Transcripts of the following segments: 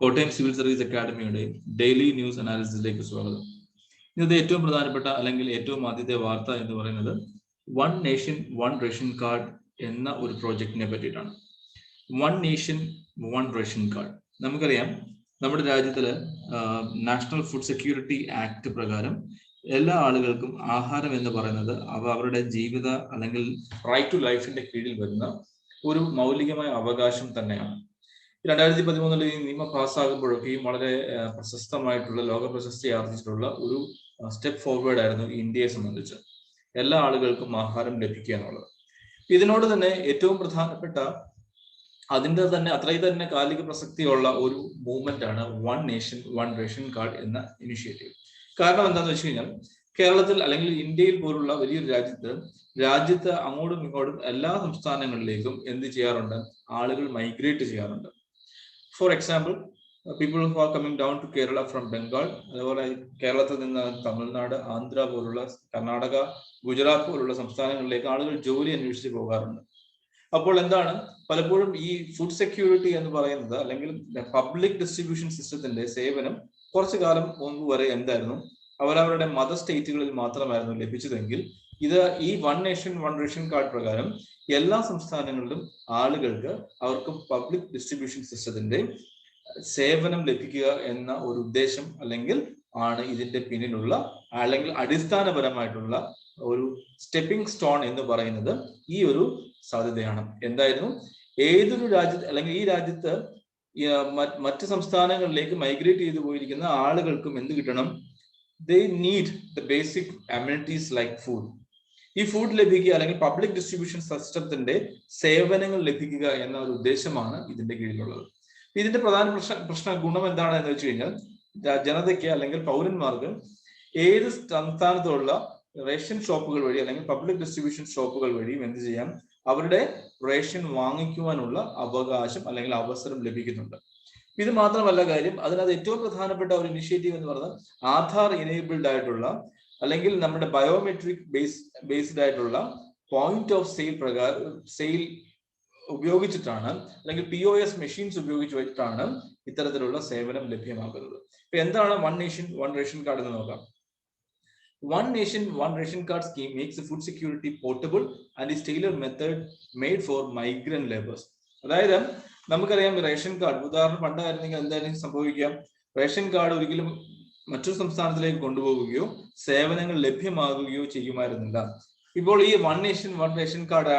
Kottayam civil service അക്കാദമിയുടെ daily news അനാലിസിസിലേക്ക് സ്വാഗതം. ഇന്നത്തെ ഏറ്റവും പ്രധാനപ്പെട്ട അല്ലെങ്കിൽ ഏറ്റവും ആദ്യത്തെ വാർത്ത എന്ന് പറയുന്നത് one nation one ration card എന്ന ഒരു പ്രോജക്റ്റിനെ പറ്റിയിട്ടാണ്. One nation one ration card നമുക്കറിയാം, നമ്മുടെ രാജ്യത്തില് നാഷണൽ ഫുഡ് സെക്യൂരിറ്റി ആക്ട് പ്രകാരം എല്ലാ ആളുകൾക്കും ആഹാരം എന്ന് പറയുന്നത് അവരുടെ ജീവിത അല്ലെങ്കിൽ റൈറ്റ് ടു ലൈഫിന്റെ കീഴിൽ വരുന്ന ഒരു മൗലികമായ അവകാശം തന്നെയാണ്. 2013 ഈ നിയമം പാസ്സാകുമ്പോഴൊക്കെയും വളരെ പ്രശസ്തമായിട്ടുള്ള ലോക പ്രശസ്തി ആർജിച്ചിട്ടുള്ള ഒരു സ്റ്റെപ്പ് ഫോർവേഡ് ആയിരുന്നു ഇന്ത്യയെ സംബന്ധിച്ച്. എല്ലാ ആളുകൾക്കും ആഹാരം ലഭിക്കുക എന്നുള്ളത്. ഇതിനോട് തന്നെ ഏറ്റവും പ്രധാനപ്പെട്ട അതിൻ്റെ തന്നെ അത്രയും തന്നെ കാലിക പ്രസക്തിയുള്ള ഒരു മൂവ്മെന്റ് ആണ് one nation one ration card എന്ന ഇനിഷ്യേറ്റീവ്. കാരണം എന്താണെന്ന് വെച്ച് കഴിഞ്ഞാൽ, കേരളത്തിൽ അല്ലെങ്കിൽ ഇന്ത്യയിൽ പോലുള്ള വലിയൊരു രാജ്യത്ത് അങ്ങോട്ടും ഇങ്ങോട്ടും എല്ലാ സംസ്ഥാനങ്ങളിലേക്കും എന്ത് ചെയ്യാറുണ്ട്? ആളുകൾ മൈഗ്രേറ്റ് ചെയ്യാറുണ്ട്. For example, people who are coming down to Kerala from Bengal, അതുപോലെ കേരളത്തിൽ നിന്ന് തമിഴ്നാട്, ആന്ധ്ര പോലുള്ള, കർണാടക, ഗുജറാത്ത് പോലുള്ള സംസ്ഥാനങ്ങളിലേക്ക് ആളുകൾ ജോലി അന്വേഷിച്ച് പോകാറുണ്ട്. അപ്പോൾ എന്താണ്, പലപ്പോഴും ഈ ഫുഡ് സെക്യൂരിറ്റി എന്ന് പറയുന്നത് അല്ലെങ്കിൽ പബ്ലിക് ഡിസ്ട്രിബ്യൂഷൻ സിസ്റ്റത്തിന്റെ സേവനം കുറച്ചു കാലം മുമ്പ് വരെ എന്തായിരുന്നു, അവരവരുടെ മദർ സ്റ്റേറ്റുകളിൽ മാത്രമായിരുന്നു ലഭിച്ചതെങ്കിൽ ഇത് ഈ one nation one ration card പ്രകാരം എല്ലാ സംസ്ഥാനങ്ങളിലും ആളുകൾക്ക് അവർക്ക് പബ്ലിക് ഡിസ്ട്രിബ്യൂഷൻ സിസ്റ്റത്തിന്റെ സേവനം ലഭിക്കുക എന്ന ഒരു ഉദ്ദേശം അല്ലെങ്കിൽ ആണ് ഇതിന്റെ പിന്നിലുള്ള അല്ലെങ്കിൽ അടിസ്ഥാനപരമായിട്ടുള്ള ഒരു സ്റ്റെപ്പിംഗ് സ്റ്റോൺ എന്ന് പറയുന്നത് ഈ ഒരു സാധ്യതയാണ്. എന്തായിരുന്നു, ഏതൊരു രാജ്യത്ത് അല്ലെങ്കിൽ ഈ രാജ്യത്ത് മറ്റ് സംസ്ഥാനങ്ങളിലേക്ക് മൈഗ്രേറ്റ് ചെയ്തു പോയിരിക്കുന്ന ആളുകൾക്കും എന്ത് കിട്ടണം? they need the basic amenities like food. ഈ ഫുഡ് ലഭിക്കുക അല്ലെങ്കിൽ പബ്ലിക് ഡിസ്ട്രിബ്യൂഷൻ സിസ്റ്റത്തിന്റെ സേവനങ്ങൾ ലഭിക്കുക എന്ന ഒരു ഉദ്ദേശമാണ് ഇതിന്റെ കീഴിലുള്ളത്. ഇതിന്റെ പ്രധാന ഗുണം എന്താണ് എന്ന് വെച്ച് കഴിഞ്ഞാൽ, ജനതയ്ക്ക് അല്ലെങ്കിൽ പൗരന്മാർക്ക് ഏത് സംസ്ഥാനത്തുള്ള റേഷൻ ഷോപ്പുകൾ വഴി അല്ലെങ്കിൽ പബ്ലിക് ഡിസ്ട്രിബ്യൂഷൻ ഷോപ്പുകൾ വഴിയും എന്ത് ചെയ്യാം? അവരുടെ റേഷൻ വാങ്ങിക്കുവാനുള്ള അവകാശം അല്ലെങ്കിൽ അവസരം ലഭിക്കുന്നുണ്ട്. ഇത് മാത്രമല്ല കാര്യം, അതിനകത്ത് ഏറ്റവും പ്രധാനപ്പെട്ട ഒരു ഇനിഷ്യേറ്റീവ് എന്ന് പറഞ്ഞാൽ ആധാർ എനേബിൾഡ് ആയിട്ടുള്ള അല്ലെങ്കിൽ നമ്മുടെ ബയോമെട്രിക് ബേസ്ഡ് ആയിട്ടുള്ള പോയിന്റ് ഓഫ് സെയിൽ ഉപയോഗിച്ചിട്ടാണ് അല്ലെങ്കിൽ POS മെഷീൻസ് ഉപയോഗിച്ചിട്ടാണ് ഇത്തരത്തിലുള്ള സേവനം ലഭ്യമാക്കുന്നത്. ഇപ്പൊ എന്താണ് one nation one ration card എന്ന് നോക്കാം. One nation, one ration card scheme makes the food security portable and is tailored method made for migrant laborers. അതായത് നമുക്കറിയാം, റേഷൻ കാർഡ് ഉദാഹരണം പണ്ടായിരുന്നെങ്കിൽ എന്തായാലും സംഭവിക്കാം, റേഷൻ കാർഡ് ഒരിക്കലും മറ്റൊരു സംസ്ഥാനത്തിലേക്ക് കൊണ്ടുപോവുകയോ സേവനങ്ങൾ ലഭ്യമാകുകയോ ചെയ്യുമായിരുന്നില്ല. ഇപ്പോൾ ഈ one nation one ration card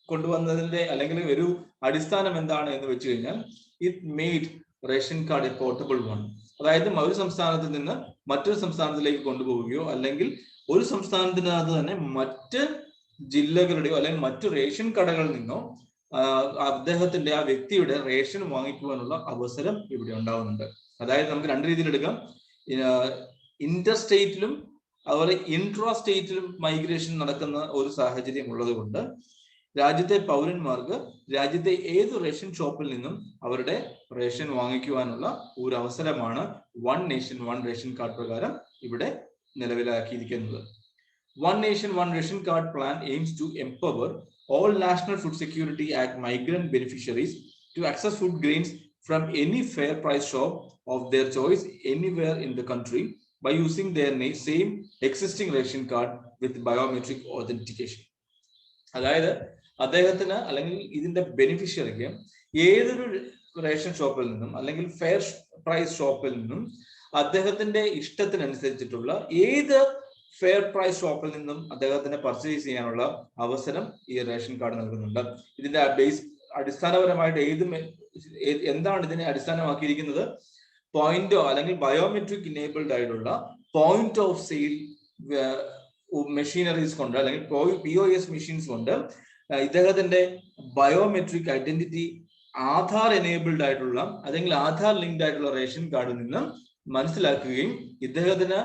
കൊണ്ടുവന്നതിന്റെ അല്ലെങ്കിൽ ഒരു അടിസ്ഥാനം എന്താണ് എന്ന് വെച്ച് കഴിഞ്ഞാൽ, it made ration card a portable one. അതായത് ഒരു സംസ്ഥാനത്ത് നിന്ന് മറ്റൊരു സംസ്ഥാനത്തിലേക്ക് കൊണ്ടുപോവുകയോ അല്ലെങ്കിൽ ഒരു സംസ്ഥാനത്തിനകത്ത് തന്നെ മറ്റ് ജില്ലകളുടെയോ അല്ലെങ്കിൽ മറ്റു റേഷൻ കടകളിൽ നിന്നോ അദ്ദേഹത്തിന്റെ ആ വ്യക്തിയുടെ റേഷൻ വാങ്ങിക്കുവാനുള്ള അവസരം ഇവിടെ ഉണ്ടാവുന്നുണ്ട്. അതായത് നമുക്ക് രണ്ട് രീതിയിൽ എടുക്കാം. ഇന്റർ സ്റ്റേറ്റിലും അതുപോലെ ഇൻട്രാ സ്റ്റേറ്റിലും മൈഗ്രേഷൻ നടക്കുന്ന ഒരു സാഹചര്യം ഉള്ളത് കൊണ്ട് രാജ്യത്തെ പൗരന്മാർക്ക് രാജ്യത്തെ ഏത് റേഷൻ ഷോപ്പിൽ നിന്നും അവരുടെ റേഷൻ വാങ്ങിക്കുവാനുള്ള ഒരു അവസരമാണ് one nation one ration card പ്രകാരം ഇവിടെ നിലവിലാക്കിയിരിക്കുന്നത്. One Nation, One Ration Card plan aims to empower all National Food Security Act migrant beneficiaries to access food grains from any fair price shop of their choice anywhere in the country by using their same existing ration card with biometric authentication. അതായത് അദ്ദേഹത്തിന് അല്ലെങ്കിൽ ഇതിന്റെ ബെനിഫിഷ്യറിക്ക് ഏതൊരു ration ഷോപ്പിൽ നിന്നും അല്ലെങ്കിൽ fair price ഷോപ്പിൽ നിന്നും അദ്ദേഹത്തിന്റെ ഇഷ്ടത്തിനനുസരിച്ചിട്ടുള്ള ഏത് ഫെയർ പ്രൈസ് ഷോപ്പിൽ നിന്നും അദ്ദേഹത്തിന് പർച്ചേസ് ചെയ്യാനുള്ള അവസരം ഈ റേഷൻ കാർഡ് നൽകുന്നുണ്ട്. ഇതിന്റെ അടിസ്ഥാനപരമായിട്ട് എന്താണ് ഇതിനെ അടിസ്ഥാനമാക്കിയിരിക്കുന്നത്? പോയിന്റോ അല്ലെങ്കിൽ ബയോമെട്രിക് ഇനേബിൾഡ് ആയിട്ടുള്ള പോയിന്റ് ഓഫ് സെയിൽ മെഷീനറീസ് കൊണ്ട് അല്ലെങ്കിൽ POS മെഷീൻസ് കൊണ്ട് ഇദ്ദേഹത്തിന്റെ ബയോമെട്രിക് ഐഡന്റിറ്റി ആധാർ എനേബിൾഡ് ആയിട്ടുള്ള അല്ലെങ്കിൽ ആധാർ ലിങ്ക്ഡ് ആയിട്ടുള്ള റേഷൻ കാർഡിൽ നിന്ന് മനസ്സിലാക്കുകയും ഇദ്ദേഹത്തിന്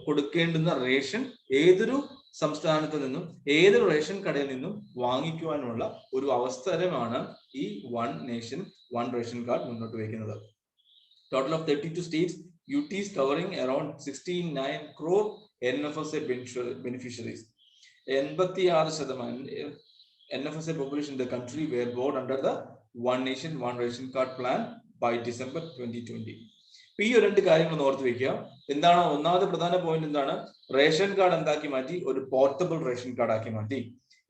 കൊടുക്കേണ്ടുന്ന റേഷൻ ഏതൊരു സംസ്ഥാനത്ത് നിന്നും ഏതൊരു റേഷൻ കടയിൽ നിന്നും വാങ്ങിക്കുവാനുള്ള ഒരു അവസരമാണ് ഈ one nation one ration card മുന്നോട്ട് വയ്ക്കുന്നത്. Total of 32 states, UTs covering around 69 crore NFSA beneficiaries. 86% NFSA population in the country were brought under the One Nation One Ration Card plan by December 2020. ഈ രണ്ട് കാര്യങ്ങൾ ഓർത്ത് വെക്കുക. എന്താണ് ഒന്നാമത്തെ പ്രധാന പോയിന്റ്? എന്താണ്? റേഷൻ കാർഡ് എന്താക്കി മാറ്റി? ഒരു പോർട്ടബിൾ റേഷൻ കാർഡ് ആക്കി മാറ്റി.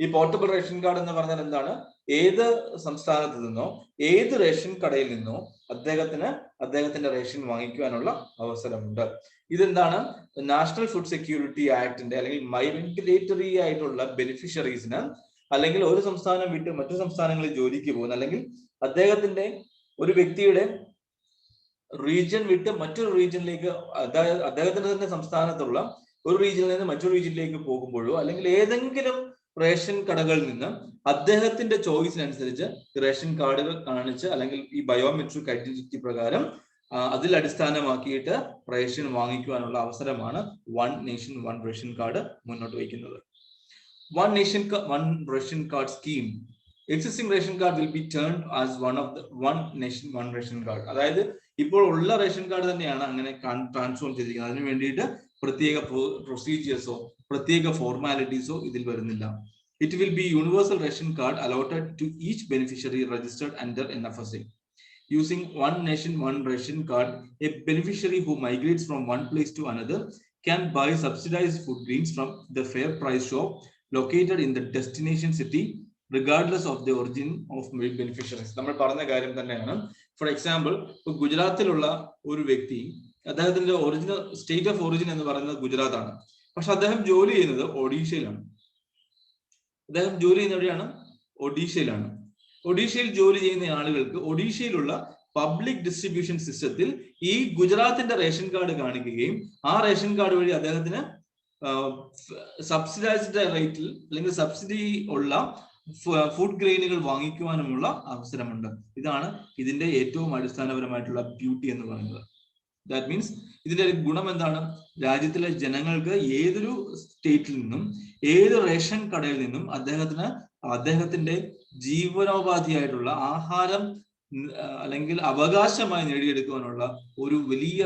ഈ പോർട്ടബിൾ റേഷൻ കാർഡ് എന്ന് പറഞ്ഞാൽ എന്താണ്? ഏത് സംസ്ഥാനത്ത് നിന്നോ ഏത് റേഷൻ കടയിൽ നിന്നോ അദ്ദേഹത്തിന്റെ റേഷൻ വാങ്ങിക്കുവാനുള്ള അവസരമുണ്ട്. ഇതെന്താണ്? നാഷണൽ ഫുഡ് സെക്യൂരിറ്റി ആക്ടിന്റെ അല്ലെങ്കിൽ മൈഗ്രേറ്ററി ആയിട്ടുള്ള ബെനിഫിഷ്യറീസിന്, അല്ലെങ്കിൽ ഒരു സംസ്ഥാനം വിട്ട് മറ്റു സംസ്ഥാനങ്ങളിൽ ജോലിക്ക് പോകുന്ന, അല്ലെങ്കിൽ അദ്ദേഹത്തിന്റെ ഒരു വ്യക്തിയുടെ റീജിയൻ വിട്ട് മറ്റൊരു റീജിയനിലേക്ക്, അതായത് അദ്ദേഹത്തിന്റെ തന്നെ സംസ്ഥാനത്തുള്ള ഒരു റീജിയനിൽ നിന്ന് മറ്റൊരു റീജിയനിലേക്ക് പോകുമ്പോഴോ, അല്ലെങ്കിൽ ഏതെങ്കിലും റേഷൻ കടകളിൽ നിന്ന് അദ്ദേഹത്തിന്റെ ചോയ്സിനനുസരിച്ച് റേഷൻ കാർഡുകൾ കാണിച്ച്, അല്ലെങ്കിൽ ഈ ബയോമെട്രിക് ഐഡന്റിറ്റി പ്രകാരം അതിൽ അടിസ്ഥാനമാക്കിയിട്ട് റേഷൻ വാങ്ങിക്കുവാനുള്ള അവസരമാണ് one nation one ration card മുന്നോട്ട് വയ്ക്കുന്നത്. One nation one ration card scheme, existing ration card will be turned as one of the one nation one ration card. അതായത് ഇപ്പോൾ ഉള്ള റേഷൻ കാർഡ് തന്നെയാണ് അങ്ങനെ ട്രാൻസ്ഫോം ചെയ്തിരിക്കുന്നത്. അതിനു വേണ്ടിയിട്ട് പ്രത്യേക പ്രൊസീജിയേഴ്സോ പ്രത്യേക ഫോർമാലിറ്റീസോ ഇതിൽ വരുന്നില്ല. It will be universal ration card allotted to each beneficiary registered under NFSA. Using one nation one ration card, a beneficiary who migrates from one place to another can buy subsidized food grains from the fair price shop located in the destination city regardless of the origin of beneficiaries. നമ്മൾ പറഞ്ഞ കാര്യം തന്നെയാണ്. For example, ഗുജറാത്തിലുള്ള ഒരു വ്യക്തി, അദ്ദേഹത്തിന്റെ original state of origin എന്ന് പറയുന്നത് ഗുജറാത്ത് ആണ്. പക്ഷെ അദ്ദേഹം ജോലി ചെയ്യുന്നത് ഒഡീഷയിലാണ്. എവിടെയാണ്? ഒഡീഷയിലാണ്. ഒഡീഷയിൽ ജോലി ചെയ്യുന്ന ആളുകൾക്ക് ഒഡീഷയിലുള്ള പബ്ലിക് ഡിസ്ട്രിബ്യൂഷൻ സിസ്റ്റത്തിൽ ഈ ഗുജറാത്തിന്റെ റേഷൻ കാർഡ് കാണിക്കുകയും ആ റേഷൻ കാർഡ് വഴി അദ്ദേഹത്തിന് സബ്സിഡൈസ്ഡ് റേറ്റിൽ അല്ലെങ്കിൽ സബ്സിഡി ഉള്ള ഫുഡ് ഗ്രെയിനുകൾ വാങ്ങിക്കുവാനുമുള്ള അവസരമുണ്ട്. ഇതാണ് ഇതിന്റെ ഏറ്റവും അടിസ്ഥാനപരമായിട്ടുള്ള ബ്യൂട്ടി എന്ന് പറയുന്നത്. ദാറ്റ് മീൻസ് ഇതിന്റെ ഗുണം എന്താണ്? രാജ്യത്തിലെ ജനങ്ങൾക്ക് ഏതൊരു സ്റ്റേറ്റിൽ നിന്നും ഏത് റേഷൻ കടയിൽ നിന്നും അദ്ദേഹത്തിന്റെ ജീവനോപാധിയായിട്ടുള്ള ആഹാരം അല്ലെങ്കിൽ അവകാശമായി നേടിയെടുക്കുവാനുള്ള ഒരു വലിയ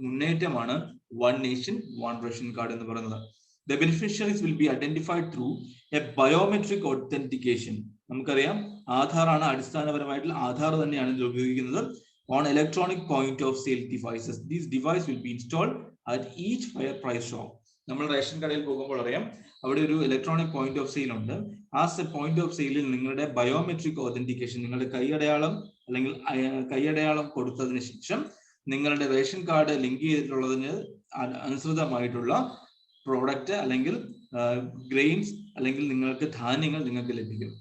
മുന്നേറ്റമാണ് one nation one ration card എന്ന് പറയുന്നത്. The beneficiaries will be identified through a biometric authentication. നമുക്കറിയാം, ആധാർ ആണ് അടിസ്ഥാനപരമായിട്ടുള്ള ആധാർ തന്നെയാണ് ഇത് ഉപയോഗിക്കുന്നത്. On electronic point of sale devices. These devices will be installed at each fair price shop. നമ്മൾ റേഷൻ കടയിൽ പോകുമ്പോൾ അറിയാം, അവിടെ ഒരു ഇലക്ട്രോണിക് പോയിന്റ് ഓഫ് സെയിൽ ഉണ്ട്. ആ പോയിന്റ് ഓഫ് സെയിലിൽ നിങ്ങളുടെ ബയോമെട്രിക് ഓതന്റിക്കേഷൻ, നിങ്ങളുടെ കൈയടയാളം കൊടുത്തതിന് ശേഷം നിങ്ങളുടെ റേഷൻ കാർഡ് ലിങ്ക് ചെയ്തിട്ടുള്ളതിന് അനുസൃതമായിട്ടുള്ള പ്രോഡക്റ്റ് അല്ലെങ്കിൽ ഗ്രെയിൻസ് അല്ലെങ്കിൽ നിങ്ങൾക്ക് ധാന്യങ്ങൾ നിങ്ങൾക്ക് ലഭിക്കും.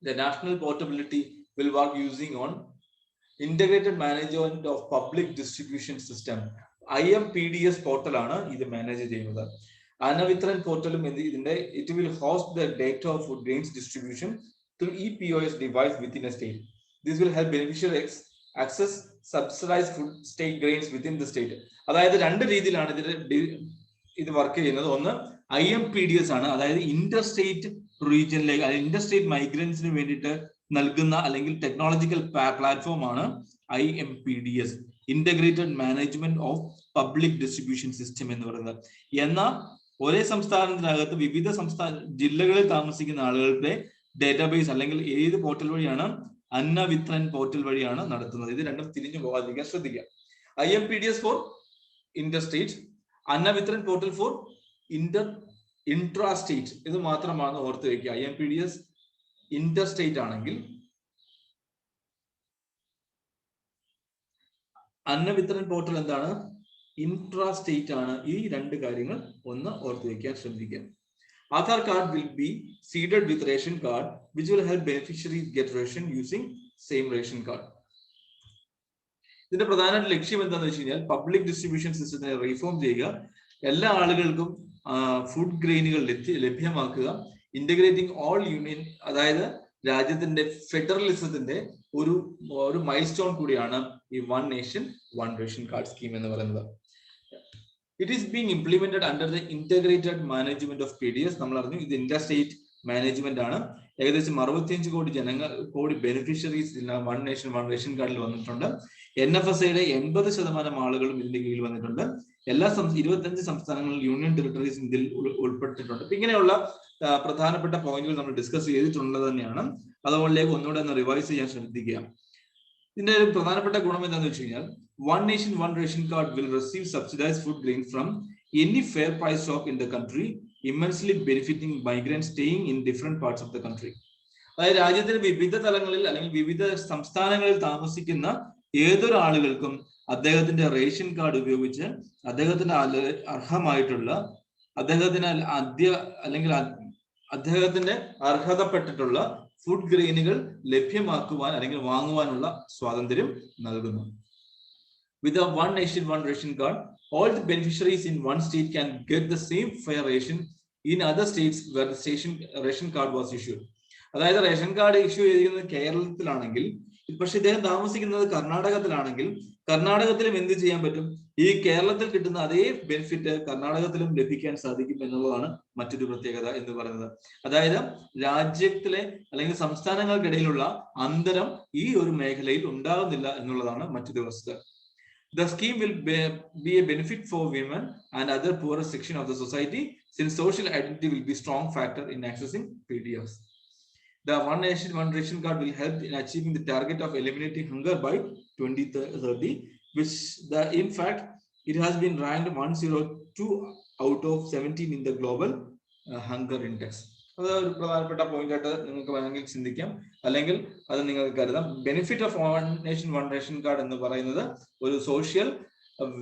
The national portability will work using on integrated management of public distribution system. IMPDS portal ആണ് ഇത് മാനേജ് ചെയ്യുന്നത്. അന്നവിതരൺ പോർട്ടലും ഇതിന്റെ it will host the data of food grains distribution through ePOS device within a state. This will help beneficiaries access subsidized food state grains within the state. അതായത് രണ്ട് രീതിയിലാണ് ഇത് work ചെയ്യുന്നത്. ഒന്ന് IMPDS ആണ്, അതായത് ഇന്റർ സ്റ്റേറ്റ് റീജിയനിലേക്ക് അല്ലെങ്കിൽ Inter state മൈഗ്രൻസിന് വേണ്ടിയിട്ട് നൽകുന്ന അല്ലെങ്കിൽ ടെക്നോളജിക്കൽ പ്ലാറ്റ്ഫോം ആണ് IMPDS, integrated management of public distribution system എന്ന് പറയുന്നത്. എന്നാൽ ഒരേ സംസ്ഥാനത്തിനകത്ത് വിവിധ ജില്ലകളിൽ താമസിക്കുന്ന ആളുകളുടെ ഡേറ്റാബേസ് അല്ലെങ്കിൽ ഏത് പോർട്ടൽ വഴിയാണ്? അന്നവിത്രൻ പോർട്ടൽ വഴിയാണ് നടത്തുന്നത്. ഇത് രണ്ടും തിരിഞ്ഞു പോകാതിരിക്കാൻ ശ്രദ്ധിക്കുക. IMPDS for interstate, Annavitaran portal for intrastate. ഇത് മാത്രമാണ് ഓർത്ത് വയ്ക്കുക. IMPDS ഇന്റർ സ്റ്റേറ്റ് ആണെങ്കിൽ, അന്നവിത്രൻ പോർട്ടൽ എന്താണ്? ഇൻട്രാസ്റ്റേറ്റ് ആണ്. ഈ രണ്ട് കാര്യങ്ങൾ ഒന്ന് ഓർത്ത് വയ്ക്കാൻ ശ്രദ്ധിക്കുക. Aadhaar card will be seeded with ration card, which will help beneficiaries get ration using same ration card. ഇതിന്റെ പ്രധാന ലക്ഷ്യം എന്താണെന്ന് വെച്ച് കഴിഞ്ഞാൽ പബ്ലിക് ഡിസ്ട്രിബ്യൂഷൻ സിസ്റ്റത്തിനെ റീഫോം ചെയ്യുക, എല്ലാ ആളുകൾക്കും ഫുഡ് ഗ്രെയിനുകൾ ലഭ്യമാക്കുക, ഇന്റഗ്രേറ്റിംഗ് ഓൾ യൂണിയൻ, അതായത് രാജ്യത്തിന്റെ ഫെഡറലിസത്തിന്റെ ഒരു മൈൽ സ്റ്റോൺ കൂടിയാണ് ഈ one nation one ration card scheme എന്ന് പറയുന്നത്. It is being implemented under the integrated management of PDS. നമ്മൾ അറിഞ്ഞു ഇത് ഇന്റർ സ്റ്റേറ്റ് മാനേജ്മെന്റ് ആണ്. ഏകദേശം 65 കോടി beneficiaries one nation one ration കാർഡിൽ വന്നിട്ടുണ്ട്. NFSAയുടെ 80% ആളുകളും ഇതിന്റെ കീഴിൽ വന്നിട്ടുണ്ട്. എല്ലാ 25 സംസ്ഥാനങ്ങളിൽ യൂണിയൻ ടെറിട്ടറീസ് ഇതിൽ ഉൾപ്പെട്ടിട്ടുണ്ട്. ഇങ്ങനെയുള്ള പ്രധാനപ്പെട്ട പോയിന്റുകൾ നമ്മൾ ഡിസ്കസ് ചെയ്തിട്ടുള്ളത് തന്നെയാണ്. അതുകൊണ്ടിലേക്ക് ഒന്നുകൂടെ ഒന്ന് റിവൈസ് ചെയ്യാൻ ശ്രദ്ധിക്കുക. ഇതിന്റെ ഒരു പ്രധാനപ്പെട്ട ഗുണം എന്താണെന്ന് വെച്ച് കഴിഞ്ഞാൽ one nation one ration card will receive subsidised food grain from any fair price shop in the country immensely benefiting migrant staying in different parts of the country. അതായത് രാജ്യത്തിന്റെ വിവിധ തലങ്ങളിൽ അല്ലെങ്കിൽ വിവിധ സംസ്ഥാനങ്ങളിൽ താമസിക്കുന്ന ഏതൊരാളുകൾക്കും അദ്ദേഹത്തിന്റെ റേഷൻ കാർഡ് ഉപയോഗിച്ച് അദ്ദേഹത്തിന് അർഹമായിട്ടുള്ള അദ്ദേഹത്തിന്റെ അർഹതപ്പെട്ടിട്ടുള്ള ഫുഡ് ഗ്രെയിനുകൾ ലഭ്യമാക്കുവാൻ അല്ലെങ്കിൽ വാങ്ങുവാനുള്ള സ്വാതന്ത്ര്യം നൽകുന്നു. വിത്ത് a one nation one ration card, all the beneficiaries in one state can get the same fair ration in other states where the ration card was issued. അതായത് റേഷൻ കാർഡ് ഇഷ്യൂ ചെയ്തിരിക്കുന്നത് കേരളത്തിലാണെങ്കിൽ, പക്ഷെ ഇദ്ദേഹം താമസിക്കുന്നത് കർണാടകത്തിലാണെങ്കിൽ കർണാടകത്തിലും എന്ത് ചെയ്യാൻ പറ്റും? ഈ കേരളത്തിൽ കിട്ടുന്ന അതേ ബെനിഫിറ്റ് കർണാടകത്തിലും ലഭിക്കാൻ സാധിക്കും എന്നുള്ളതാണ് മറ്റൊരു പ്രത്യേകത എന്ന് പറയുന്നത്. അതായത് രാജ്യത്തിലെ അല്ലെങ്കിൽ സംസ്ഥാനങ്ങൾക്കിടയിലുള്ള അന്തരം ഈ ഒരു മേഖലയിൽ ഉണ്ടാകുന്നില്ല എന്നുള്ളതാണ് മറ്റൊരു വസ്തുത. The scheme will be a benefit for women and other poorer section of the society, since social identity will be a strong factor in accessing PDFs. The one nation one ration card will help in achieving the target of eliminating hunger by 2030, which in fact it has been ranked 102 out of 17 in the global hunger index. അത് ഒരു പ്രധാനപ്പെട്ട point ആയിട്ട് നിങ്ങൾക്ക് വേണമെങ്കിൽ ചിന്തിക്കാം, അല്ലെങ്കിൽ അത് നിങ്ങൾക്ക് കരുതാം. Benefit of one nation one ration card എന്ന് പറയുന്നത് ഒരു സോഷ്യൽ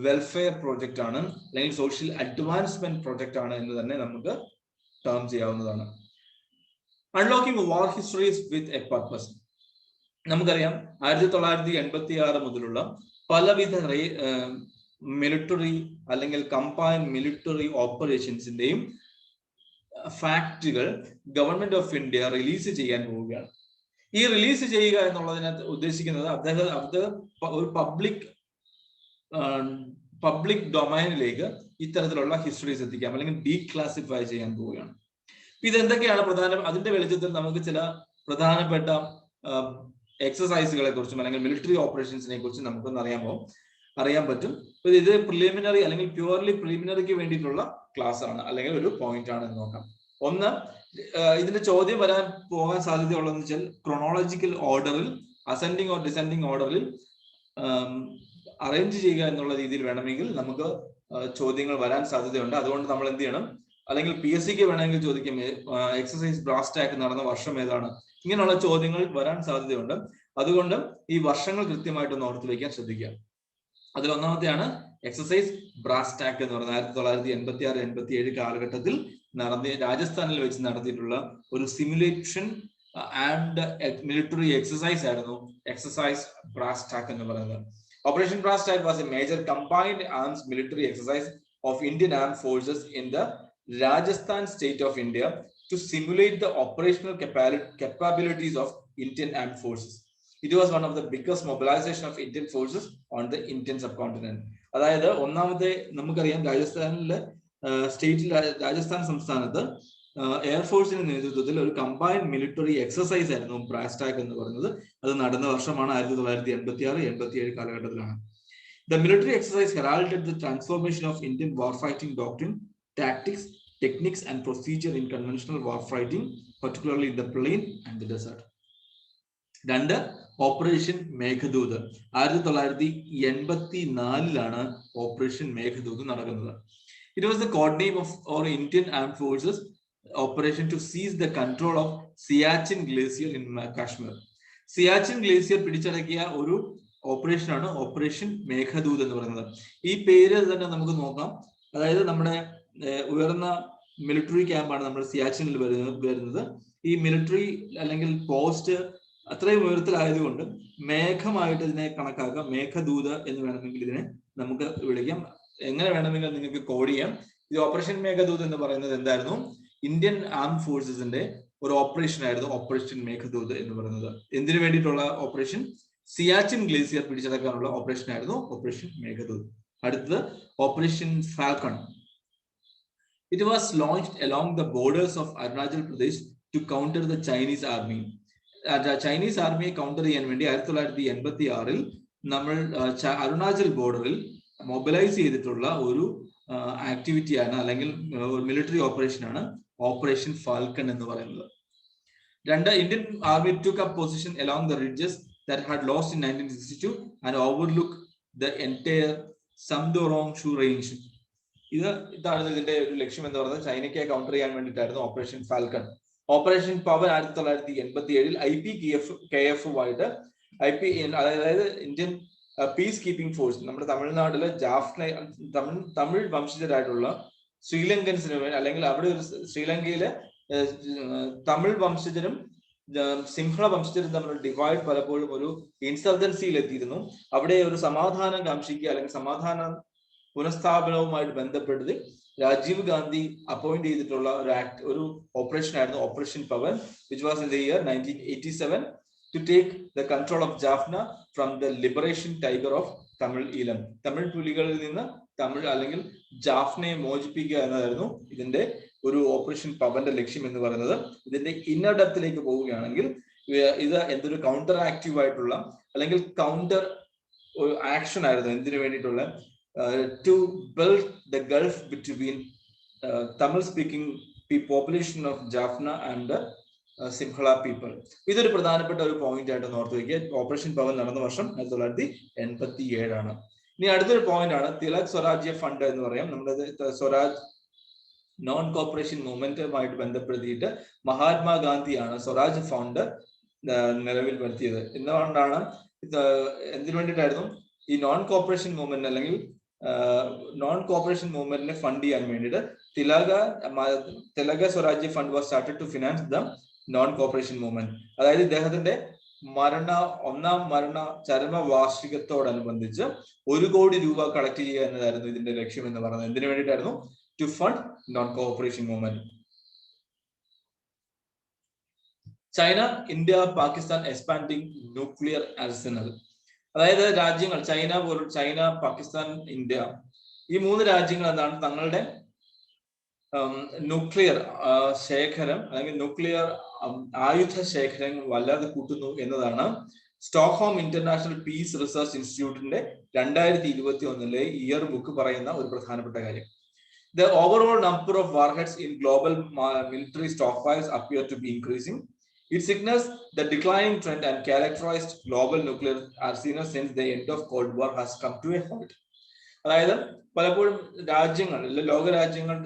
വെൽഫെയർ പ്രോജക്റ്റ് ആണ്, അല്ലെങ്കിൽ സോഷ്യൽ അഡ്വാൻസ്മെന്റ് പ്രോജക്റ്റ് ആണ് എന്ന് തന്നെ നമുക്ക് ടേം ചെയ്യാവുന്നതാണ്. Unlocking war histories with a purpose. നമുക്കറിയാം 1986 മുതലുള്ള പലവിധ മിലിറ്ററി അല്ലെങ്കിൽ കമ്പൈൻ മിലിറ്ററി ഓപ്പറേഷൻസിന്റെയും ഫാക്ടുകൾ ഗവൺമെന്റ് ഓഫ് ഇന്ത്യ റിലീസ് ചെയ്യാൻ പോവുകയാണ്. ഈ റിലീസ് ചെയ്യുക എന്നുള്ളതിനകത്ത് ഉദ്ദേശിക്കുന്നത് അദ്ദേഹം ഒരു പബ്ലിക് ഡൊമൈനിലേക്ക് ഇത്തരത്തിലുള്ള ഹിസ്റ്ററീസ് എത്തിക്കാം, അല്ലെങ്കിൽ ഡീക്ലാസിഫൈ ചെയ്യാൻ പോവുകയാണ്. ഇതെന്തൊക്കെയാണ് പ്രധാനം? അതിന്റെ വെളിച്ചത്തിൽ നമുക്ക് ചില പ്രധാനപ്പെട്ട എക്സസൈസുകളെ കുറിച്ചും അല്ലെങ്കിൽ മിലിറ്ററി ഓപ്പറേഷൻസിനെ കുറിച്ചും നമുക്കൊന്ന് അറിയാൻ പറ്റും. ഇത് പ്രിലിമിനറി അല്ലെങ്കിൽ പ്യൂർലി പ്രിലിമിനറിക്ക് വേണ്ടിയിട്ടുള്ള ക്ലാസ് ആണ്, അല്ലെങ്കിൽ ഒരു പോയിന്റ് ആണ് എന്ന് നോക്കാം. ഒന്ന്, ഇതിന്റെ ചോദ്യം പോകാൻ സാധ്യതയുള്ളതെന്ന് വെച്ചാൽ ക്രോണോളജിക്കൽ ഓർഡറിൽ, അസെൻഡിങ് ഓർ ഡിസെൻഡിങ് ഓർഡറിൽ അറേഞ്ച് ചെയ്യുക എന്നുള്ള രീതിയിൽ വേണമെങ്കിൽ നമുക്ക് ചോദ്യങ്ങൾ വരാൻ സാധ്യതയുണ്ട്. അതുകൊണ്ട് നമ്മൾ എന്ത് ചെയ്യണം? അല്ലെങ്കിൽ PSCക്ക് വേണമെങ്കിൽ ചോദിക്കും, എക്സസൈസ് ബ്രാസ് ടാക്ക് നടന്ന വർഷം ഏതാണ്? ഇങ്ങനെയുള്ള ചോദ്യങ്ങൾ വരാൻ സാധ്യതയുണ്ട്. അതുകൊണ്ട് ഈ വർഷങ്ങൾ കൃത്യമായിട്ടൊന്ന് ഓർത്ത് വയ്ക്കാൻ ശ്രദ്ധിക്കുക. അതിൽ ഒന്നാമത്തെയാണ് എക്സസൈസ് ബ്രാസ് ടാക്ക് എന്ന് പറയുന്നത് 1986-87 കാലഘട്ടത്തിൽ രാജസ്ഥാനിൽ വെച്ച് നടത്തിയിട്ടുള്ള ഒരു സിമുലേഷൻ ആൻഡ് മിലിറ്ററി എക്സസൈസ് ആയിരുന്നു എക്സസൈസ് ബ്രാസ് ടാക്ക് എന്ന് പറയുന്നത്. Operation brass tack was a major combined arms military exercise of Indian arm forces in the Rajasthan state of India to simulate the operational capabilities of Indian armed forces. It was one of the biggest mobilization of Indian forces on the Indian subcontinent. അതായത് ഒന്നാമത്തെ നമുക്കറിയാം, രാജസ്ഥാൻ സംസ്ഥാനത്ത് എയർഫോഴ്സിന്റെ നേതൃത്വത്തിൽ ഒരു combined military exercise ആയിരുന്നു brass tack എന്ന് പറയുന്നത്. അത് നടന്ന വർഷമാണ് 1986-87 കാലഘട്ടത്തിലാണ്. The military exercise heralded the transformation of Indian warfighting doctrine, tactics, techniques and procedure in conventional war fighting, particularly in the plain and the desert. രണ്ട്, ഓപ്പറേഷൻ മേഘദൂത്. 1984 ഓപ്പറേഷൻ മേഘദൂത് നടക്കുന്നത്. It was the code name of our Indian Armed Forces operation to seize the control of Siachen Glacier in Kashmir. Siachen glacier പിടിച്ചടക്കിയ ഒരു ഓപ്പറേഷനാണ് operation Meghdoot എന്ന് പറയുന്നത്. ഈ പേര് തന്നെ നമുക്ക് നോക്കാം. അതായത് നമ്മുടെ ഉയർന്ന മിലിറ്ററി ക്യാമ്പാണ് നമ്മുടെ സിയാച്ചിനിൽ വരുന്നത്. ഈ മിലിറ്ററി അല്ലെങ്കിൽ പോസ്റ്റ് അത്രയും ഉയരത്തിലായതുകൊണ്ട് മേഘമായിട്ട് ഇതിനെ കണക്കാക്കാം. മേഘദൂത് എന്ന് വേണമെങ്കിൽ ഇതിനെ നമുക്ക് വിളിക്കാം. എങ്ങനെ വേണമെങ്കിൽ നിങ്ങൾക്ക് കോഡ് ചെയ്യാം. ഇത് ഓപ്പറേഷൻ മേഘദൂത് എന്ന് പറയുന്നത് എന്തായിരുന്നു? ഇന്ത്യൻ ആർം ഫോഴ്സസിന്റെ ഒരു ഓപ്പറേഷൻ ആയിരുന്നു ഓപ്പറേഷൻ മേഘദൂത് എന്ന് പറയുന്നത്. എന്തിനു വേണ്ടിയിട്ടുള്ള ഓപ്പറേഷൻ? സിയാച്ചിൻ ഗ്ലേസിയർ പിടിച്ചടക്കാനുള്ള ഓപ്പറേഷൻ ആയിരുന്നു ഓപ്പറേഷൻ മേഘദൂത്. അടുത്തത് operation falcon. It was launched along the borders of Arunachal Pradesh to counter the Chinese army. Chinese ആർമിയെ കൗണ്ടർ ചെയ്യാൻ വേണ്ടി 1986 നമ്മൾ അരുണാചൽ ബോർഡറിൽ മൊബിലൈസ് ചെയ്തിട്ടുള്ള ഒരു ആക്ടിവിറ്റിയാണ്, അല്ലെങ്കിൽ മിലിറ്ററി ഓപ്പറേഷനാണ് ഓപ്പറേഷൻ ഫാൽക്കൺ എന്ന് പറയുന്നത്. രണ്ട്, Indian army took up position along the ridges that had lost in 1962 and overlook the entire Samdorong-Shu range. ഇതാണ് ഇതിന്റെ ഒരു ലക്ഷ്യം എന്ന് പറയുന്നത്. ചൈനയ്ക്ക് കൗണ്ടർ ചെയ്യാൻ വേണ്ടിയിട്ടായിരുന്നു ഓപ്പറേഷൻ ഫാൽക്കൺ. ഓപ്പറേഷൻ പവൻ 1987 IPKF-ആയിട്ട് അതായത് ഇന്ത്യൻ പീസ് കീപ്പിംഗ് ഫോഴ്സ്, നമ്മുടെ തമിഴ്നാട്ടിലെ ജാഫ്ന തമിഴ് വംശജരായിട്ടുള്ള ശ്രീലങ്കൻസിന് വേണ്ടി, അല്ലെങ്കിൽ അവിടെ ഒരു ശ്രീലങ്കയിലെ തമിഴ് വംശജരും സിംഹള വംശജരും തമ്മിലുള്ള ഡിവൈഡ് പലപ്പോഴും ഒരു ഇൻസർജൻസിയിൽ എത്തിയിരുന്നു. അവിടെ ഒരു സമാധാനം കാംക്ഷിക്കുക അല്ലെങ്കിൽ സമാധാന പുനഃസ്ഥാപനവുമായിട്ട് ബന്ധപ്പെടുത്തി രാജീവ് ഗാന്ധി അപ്പോയിന്റ് ചെയ്തിട്ടുള്ള ഒരു ഓപ്പറേഷൻ ആയിരുന്നു operation Pawan, which was in the year 1987 to take the control of Jaffna from the liberation tiger of Tamil Eelam. Tamil പുലികളിൽ നിന്ന് അല്ലെങ്കിൽ ജാഫ്നയെ മോചിപ്പിക്കുക എന്നതായിരുന്നു ഇതിന്റെ ഒരു ഓപ്പറേഷൻ പവന്റെ ലക്ഷ്യം എന്ന് പറയുന്നത്. ഇതിന്റെ ഇന്നർ ഡെപ്തിലേക്ക് പോവുകയാണെങ്കിൽ ഇത് എന്തൊരു കൗണ്ടർ ആക്റ്റീവ് ആയിട്ടുള്ള അല്ലെങ്കിൽ കൗണ്ടർ ആക്ഷൻ ആയിരുന്നു. എന്തിനു വേണ്ടിയിട്ടുള്ള to build the gulf between Tamil speaking population of Jaffna and the Simhala people. ഇതൊരു പ്രധാനപ്പെട്ട ഒരു പോയിന്റ് ആയിട്ട് ഓർത്ത് വയ്ക്കുക. ഓപ്പറേഷൻ പവൻ നടന്ന വർഷം 1987 ആണ്. ഇനി അടുത്തൊരു പോയിന്റ് ആണ് തിലക് സ്വരാജ്യ ഫണ്ട് എന്ന് പറയാം. നമ്മുടെ സ്വരാജ് നോൺ കോപ്പറേഷൻ മൂവ്മെന്റുമായിട്ട് ബന്ധപ്പെടുത്തിയിട്ട് മഹാത്മാഗാന്ധിയാണ് സ്വരാജ് ഫണ്ട് നിലവിൽ വരുത്തിയത്. എന്തുകൊണ്ടാണ് എന്തിനു വേണ്ടിയിട്ടായിരുന്നു ഈ നോൺ കോപ്പറേഷൻ മൂവ്മെന്റ് അല്ലെങ്കിൽ നോൺ കോപ്പറേഷൻ മൂവ്മെന്റിനെ ഫണ്ട് ചെയ്യാൻ വേണ്ടിയിട്ട് Tilak Swarajya fund was started to finance the non cooperation movement. അതായത് ഇദ്ദേഹത്തിന്റെ ഒന്നാം മരണ ചരമ വാർഷികത്തോടനുബന്ധിച്ച് 1 കോടി രൂപ കളക്ട് ചെയ്യുക എന്നതായിരുന്നു ഇതിന്റെ ലക്ഷ്യം എന്ന് പറയുന്നത്. എന്തിനു വേണ്ടിയിട്ടായിരുന്നു? To fund non cooperation movement. China, India, Pakistan expanding nuclear arsenal. അതായത് രാജ്യങ്ങൾ ചൈന, പാകിസ്ഥാൻ, ഇന്ത്യ, ഈ 3 രാജ്യങ്ങൾ എന്താണ് തങ്ങളുടെ ന്യൂക്ലിയർ ശേഖരം അല്ലെങ്കിൽ ന്യൂക്ലിയർ ആയുധ ശേഖരം വല്ലാതെ കൂട്ടുന്നു എന്നതാണ് സ്റ്റോക്ക്ഹോം ഇന്റർനാഷണൽ പീസ് റിസർച്ച് ഇൻസ്റ്റിറ്റ്യൂട്ടിന്റെ 2021 ഇയർ ബുക്ക് പറയുന്ന ഒരു പ്രധാനപ്പെട്ട കാര്യം. The overall number of warheads in global military stockpiles appear to be increasing. It signals the declining trend and characterized global nuclear arsenal since the end of Cold War has come to a halt. അതായത് പലപ്പോഴും ലോകരാജ്യങ്ങൾ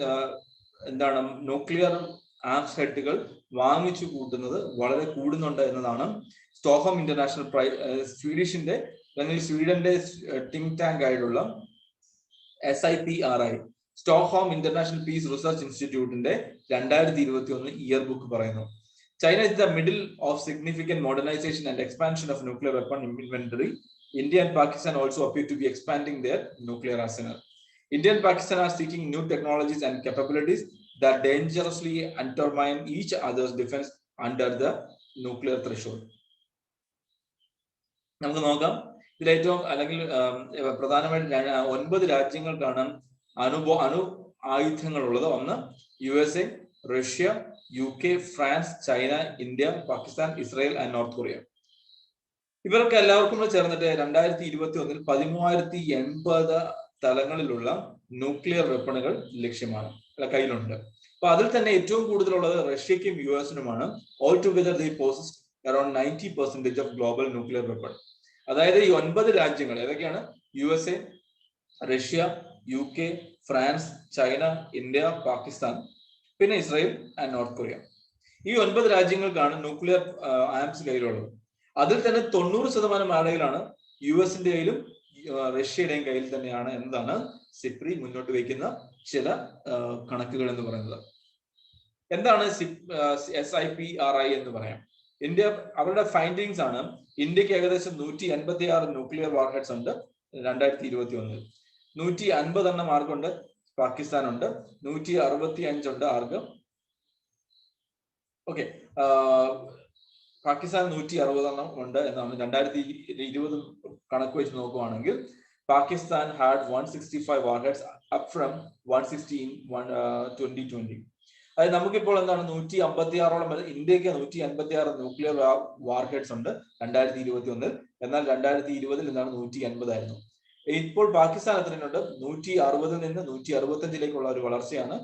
എന്താണ് nuclear arms ഹെഡുകൾ വാങ്ങിച്ചു കൂട്ടുന്നത് വളരെ കൂടുന്നുണ്ട് എന്നതാണ് Stockholm international സ്വീഡിഷിന്റെ അല്ലെങ്കിൽ സ്വീഡന്റെ തിങ്ക് ടാങ്ക് ആയിട്ടുള്ള SIPRI Stockholm international peace research ഇൻസ്റ്റിറ്റ്യൂട്ടിന്റെ 2021 ഇയർ ബുക്ക് പറയുന്നു. China is the middle of significant modernization and expansion of nuclear weapon inventory. India and Pakistan also appear to be expanding their nuclear arsenal. India and Pakistan are seeking new technologies and capabilities that dangerously undermine each other's defense under the nuclear threshold. നമുക്ക് നോക്കാം. ഇതിലേറ്റവും അല്ലെങ്കിൽ പ്രധാനമായിട്ട് 9 രാജ്യങ്ങൾക്കാണ് അണു ആയുധങ്ങൾ ഉള്ളത്. ഒന്ന് USA, Russia, UK, France, China, India, Pakistan, Israel and north Korea. ഇവർക്ക് എല്ലാവർക്കും കൂടെ ചേർന്നിട്ട് 2021 1380 തലങ്ങളിലുള്ള ന്യൂക്ലിയർ വെപ്പണുകൾ കയ്യിലുണ്ട്. അപ്പൊ അതിൽ തന്നെ ഏറ്റവും കൂടുതലുള്ളത് റഷ്യക്കും US-നുമാണ്. All together they possess around 90% of global nuclear weapon. അതായത് ഈ 9 രാജ്യങ്ങൾ ഏതൊക്കെയാണ്? USA, Russia, UK, France, China, India, Pakistan, പിന്നെ ഇസ്രായേൽ ആൻഡ് നോർത്ത് കൊറിയ. ഈ 9 രാജ്യങ്ങൾക്കാണ് ന്യൂക്ലിയർ ആംസ് കയ്യിലുള്ളത്. അതിൽ തന്നെ 90% ആളുകളാണ് US-ന്റെ കയ്യിലും റഷ്യയുടെയും കയ്യിൽ തന്നെയാണ് എന്നതാണ് സിപ്രി മുന്നോട്ട് വയ്ക്കുന്ന ചില കണക്കുകൾ എന്ന് പറയുന്നത്. എന്താണ് SIPRI എന്ന് പറയാം? ഇന്ത്യ അവരുടെ ഫൈൻഡിങ്സ് ആണ്. ഇന്ത്യക്ക് ഏകദേശം 186 ന്യൂക്ലിയർ വാർഹെഡ്സ് ഉണ്ട് 2021. 150 എണ്ണം ആർക്കുണ്ട്? പാകിസ്ഥാൻ ഉണ്ട്. 165 ഉണ്ട് ആർക്ക്? ഓക്കെ, പാകിസ്ഥാൻ 160 എണ്ണം ഉണ്ട് എന്നാണ് 2020 കണക്ക് വെച്ച് നോക്കുവാണെങ്കിൽ. Pakistan had 165 warheads up from 160 in 2020. അതായത് നമുക്കിപ്പോൾ എന്താണ് 156ഓളം വരെ. ഇന്ത്യക്ക് 156 ന്യൂക്ലിയർ വാർഹെഡ്സ് ഉണ്ട് 2021. എന്നാൽ 2020 എന്താണ് 180 ആയിരുന്നു. ഇപ്പോൾ പാകിസ്ഥാൻ എത്രയുണ്ട്? 160 നിന്ന് 165 ഒരു വളർച്ചയാണ്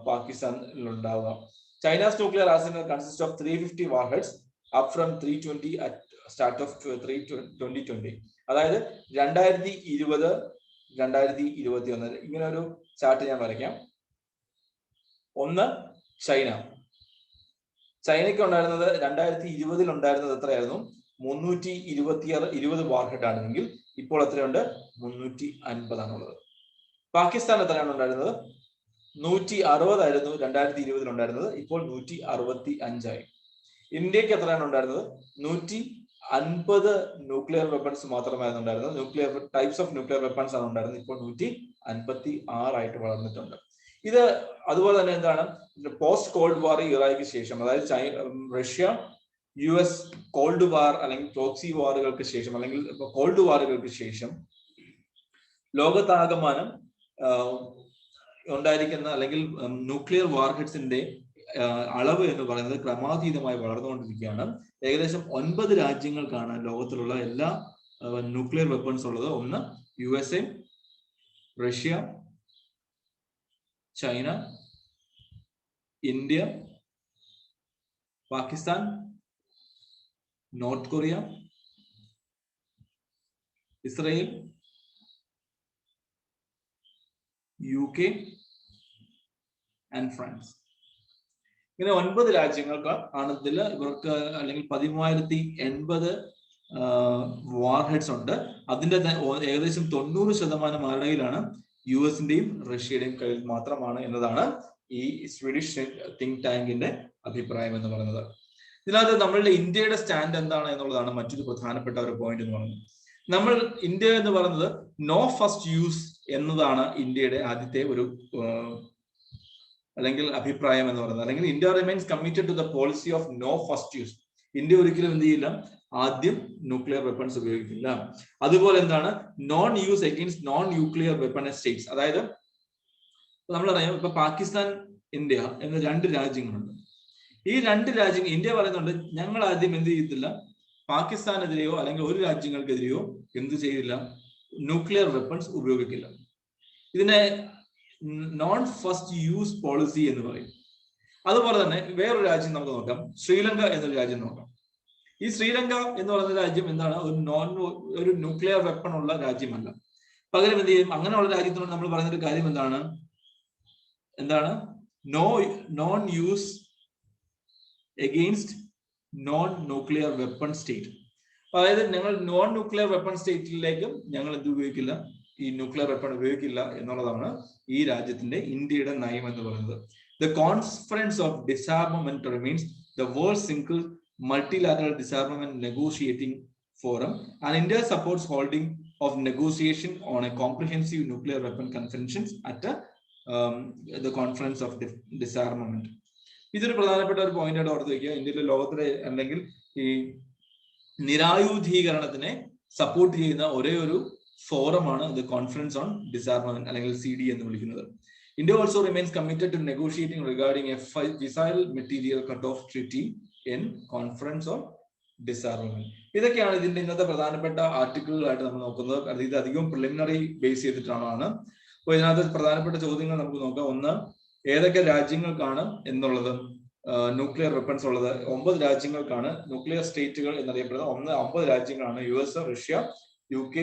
പാകിസ്ഥാനിൽ ഉണ്ടാവുക. China's nuclear Arsenal consist of 350 warheads up from 320 at start of 2020. അതായത് 2020, 2021 ഇങ്ങനെ ഒരു ചാർട്ട് ഞാൻ വരയ്ക്കാം. ഒന്ന് ചൈനയ്ക്ക് ഉണ്ടായിരുന്നത് 2020 ഉണ്ടായിരുന്നത് എത്രയായിരുന്നു? 320 വാർഹെഡ് ആണെങ്കിൽ ഇപ്പോൾ എത്രയുണ്ട്? 350 ആണുള്ളത്. പാകിസ്ഥാൻ എത്രയാണ് ഉണ്ടായിരുന്നത്? 160 ആയിരുന്നു 2020 ഉണ്ടായിരുന്നത്, ഇപ്പോൾ 165 ആയി. ഇന്ത്യക്ക് എത്രയാണ് ഉണ്ടായിരുന്നത്? 150 ന്യൂക്ലിയർ വെപ്പൺസ് മാത്രമായിരുന്നു ഉണ്ടായിരുന്നത്. Nuclear types of nuclear weapons ആണ് ഉണ്ടായിരുന്നത്, ഇപ്പോൾ 156 ആയിട്ട് വളർന്നിട്ടുണ്ട്. ഇത് അതുപോലെ തന്നെ എന്താണ്, പോസ്റ്റ് കോൾഡ് വാർ ഇറാഖിക്ക് ശേഷം, അതായത് റഷ്യ US കോൾഡ് വാർ അല്ലെങ്കിൽ പ്രോക്സി വാറുകൾക്ക് ശേഷം, അല്ലെങ്കിൽ കോൾഡ് വാറുകൾക്ക് ശേഷം ലോകത്താകമാനം ഉണ്ടായിരിക്കുന്ന അല്ലെങ്കിൽ ന്യൂക്ലിയർ വാർഹെഡ്സിന്റെ അളവ് എന്ന് പറയുന്നത് ക്രമാതീതമായി വളർന്നുകൊണ്ടിരിക്കുകയാണ്. ഏകദേശം 9 രാജ്യങ്ങൾക്കാണ് ലോകത്തിലുള്ള എല്ലാ ന്യൂക്ലിയർ വെപ്പൺസ് ഉള്ളത്. ഒന്ന് USA, Russia, China, India, Pakistan, north Korea, Israel, UK and France. ഇങ്ങനെ 9 രാജ്യങ്ങൾക്ക് ആണ് ഇതിൽ ഇവർക്ക് അല്ലെങ്കിൽ 10,080 വാർഹെഡ്സ് ഉണ്ട്. അതിന്റെ ഏകദേശം 90% ആരുടെ കയ്യിലാണ്? US-ന്റെയും റഷ്യയുടെയും കയ്യിൽ മാത്രമാണ് എന്നതാണ് ഈ സ്വീഡിഷ് തിങ്ക് ടാങ്കിന്റെ അഭിപ്രായം എന്ന് പറയുന്നത്. ഇതിനകത്ത് നമ്മളുടെ ഇന്ത്യയുടെ സ്റ്റാൻഡ് എന്താണ് എന്നുള്ളതാണ് മറ്റൊരു പ്രധാനപ്പെട്ട ഒരു പോയിന്റ് എന്ന് പറയുന്നത്. ഇന്ത്യ എന്ന് പറയുന്നത് നോ ഫസ്റ്റ് യൂസ് എന്നതാണ് ഇന്ത്യയുടെ ആദ്യത്തെ ഒരു അല്ലെങ്കിൽ അഭിപ്രായം എന്ന് പറയുന്നത്. അല്ലെങ്കിൽ India remains committed to the policy of no first use. India ഒരിക്കലും എന്ത് ചെയ്യില്ല, ആദ്യം ന്യൂക്ലിയർ വെപ്പൺസ് ഉപയോഗിക്കില്ല. അതുപോലെ എന്താണ്, non use against non nuclear weapon states. അതായത് നമ്മളറിയാം, ഇപ്പൊ പാകിസ്ഥാൻ, ഇന്ത്യ എന്ന 2 രാജ്യങ്ങളുണ്ട്. ഈ 2 രാജ്യങ്ങൾ ഇന്ത്യ പറയുന്നുണ്ട്, ഞങ്ങൾ ആദ്യം എന്ത് ചെയ്യത്തില്ല, പാകിസ്ഥാനെതിരെയോ അല്ലെങ്കിൽ ഒരു രാജ്യങ്ങൾക്കെതിരെയോ എന്ത് ചെയ്യില്ല, ന്യൂക്ലിയർ വെപ്പൺസ് ഉപയോഗിക്കില്ല. ഇതിനെ നോൺ ഫസ്റ്റ് യൂസ് പോളിസി എന്ന് പറയും. അതുപോലെ തന്നെ വേറൊരു രാജ്യം നമുക്ക് നോക്കാം, ശ്രീലങ്ക എന്നൊരു രാജ്യം നോക്കാം. ഈ ശ്രീലങ്ക എന്ന് പറയുന്ന രാജ്യം എന്താണ്, ഒരു ന്യൂക്ലിയർ വെപ്പൺ ഉള്ള രാജ്യമല്ല. പകരം എന്ത് ചെയ്യും, അങ്ങനെയുള്ള രാജ്യത്തിനോട് നമ്മൾ പറയുന്നൊരു കാര്യം എന്താണ് non use against non nuclear weapon state. അതായത് ഞങ്ങൾ നോൺ ന്യൂക്ലിയർ വെപ്പൺ സ്റ്റേറ്റിലേക്കും ഞങ്ങൾ എന്ത് ഉപയോഗിക്കില്ല, ഈ ന്യൂക്ലിയർ വെപ്പൺ ഉപയോഗിക്കില്ല എന്നുള്ളതാണ് ഈ രാജ്യത്തിന്റെ, ഇന്ത്യയുടെ നയം എന്ന് പറയുന്നത്. The Conference of Disarmament remains the world's single multilateral disarmament negotiating forum, and India supports holding of negotiation on a comprehensive nuclear weapon conventions at the Conference of Disarmament. ഇതൊരു പ്രധാനപ്പെട്ട ഒരു പോയിന്റ് ആയിട്ട് ഓർത്ത് വയ്ക്കുക. ഇന്ത്യയിലെ ലോകത്തിലെ അല്ലെങ്കിൽ ഈ നിരായുധീകരണത്തിനെ സപ്പോർട്ട് ചെയ്യുന്ന ഒരേ ഒരു ഫോറമാണ് ദ കോൺഫറൻസ് ഓൺ ഡിസാർമമെന്റ് അല്ലെങ്കിൽ CD എന്ന് വിളിക്കുന്നത്. India also remains committed to negotiating regarding a fissile material cut-off treaty in Conference on Disarmament. ഇതൊക്കെയാണ് ഇതിന്റെ ഇന്നത്തെ പ്രധാനപ്പെട്ട ആർട്ടിക്കിളുകളായിട്ട് നമ്മൾ നോക്കുന്നത്. ഇത് അധികം പ്രിലിമിനറി ബേസ് ചെയ്തിട്ടാണ്. അപ്പോൾ ഇതിനകത്ത് പ്രധാനപ്പെട്ട ചോദ്യങ്ങൾ നമുക്ക് നോക്കാം. ഒന്ന്, ഏതൊക്കെ രാജ്യങ്ങൾക്കാണ് എന്നുള്ളത് ന്യൂക്ലിയർ വെപ്പൺസ് ഉള്ളത്? 9 രാജ്യങ്ങൾക്കാണ് ന്യൂക്ലിയർ സ്റ്റേറ്റുകൾ എന്നറിയപ്പെടുന്നത്. 9 രാജ്യങ്ങളാണ് US, Russia, UK,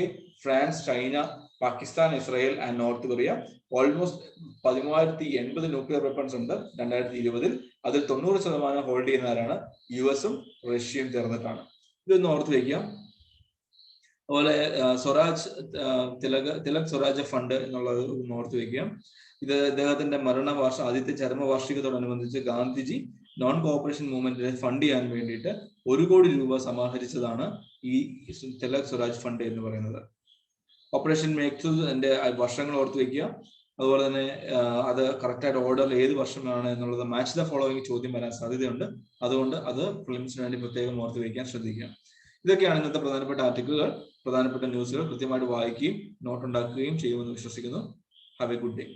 France, China, Pakistan, Israel and north Korea. Almost 10,080 nuclear weapons ഉണ്ട് 2020. അതിൽ 90% ഹോൾഡ് ചെയ്യുന്നവരാണ് US-ഉം റഷ്യയും ചേർന്നിട്ടാണ്. ഇതൊന്ന് ഓർത്ത് വയ്ക്കുക. അതുപോലെ സ്വരാജ് തിലക് സ്വരാജ് ഫണ്ട് എന്നുള്ളത് ഒന്ന് ഓർത്ത് വയ്ക്കുക. ഇത് അദ്ദേഹത്തിന്റെ ആദ്യത്തെ ചരമവാർഷികത്തോടനുബന്ധിച്ച് ഗാന്ധിജി നോൺ കോഓപ്പറേഷൻ മൂവ്മെന്റിനെ ഫണ്ട് ചെയ്യാൻ വേണ്ടിയിട്ട് 1 കോടി രൂപ സമാഹരിച്ചതാണ് ഈ തിലക് സ്വരാജ് ഫണ്ട് എന്ന് പറയുന്നത്. ഓപ്പറേഷൻ മേഘ്ദൂതിന്റെ വർഷങ്ങൾ ഓർത്ത് വയ്ക്കുക. അതുപോലെ തന്നെ അത് കറക്റ്റായിട്ട് ഓർഡറിൽ ഏത് വർഷമാണ് എന്നുള്ളത് മാച്ച് ദ ഫോളോവിങ് ചോദ്യം വരാൻ സാധ്യതയുണ്ട്. അതുകൊണ്ട് അത് പ്രിലിംസിന് വേണ്ടി പ്രത്യേകം ഓർത്ത് വയ്ക്കാൻ ശ്രദ്ധിക്കുക. ഇതൊക്കെയാണ് ഇന്നത്തെ പ്രധാനപ്പെട്ട ആർട്ടിക്കിളുകൾ, പ്രധാനപ്പെട്ട ന്യൂസുകൾ. കൃത്യമായിട്ട് വായിക്കുകയും നോട്ട് ഉണ്ടാക്കുകയും ചെയ്യുമെന്ന് വിശ്വസിക്കുന്നു. Have A good day.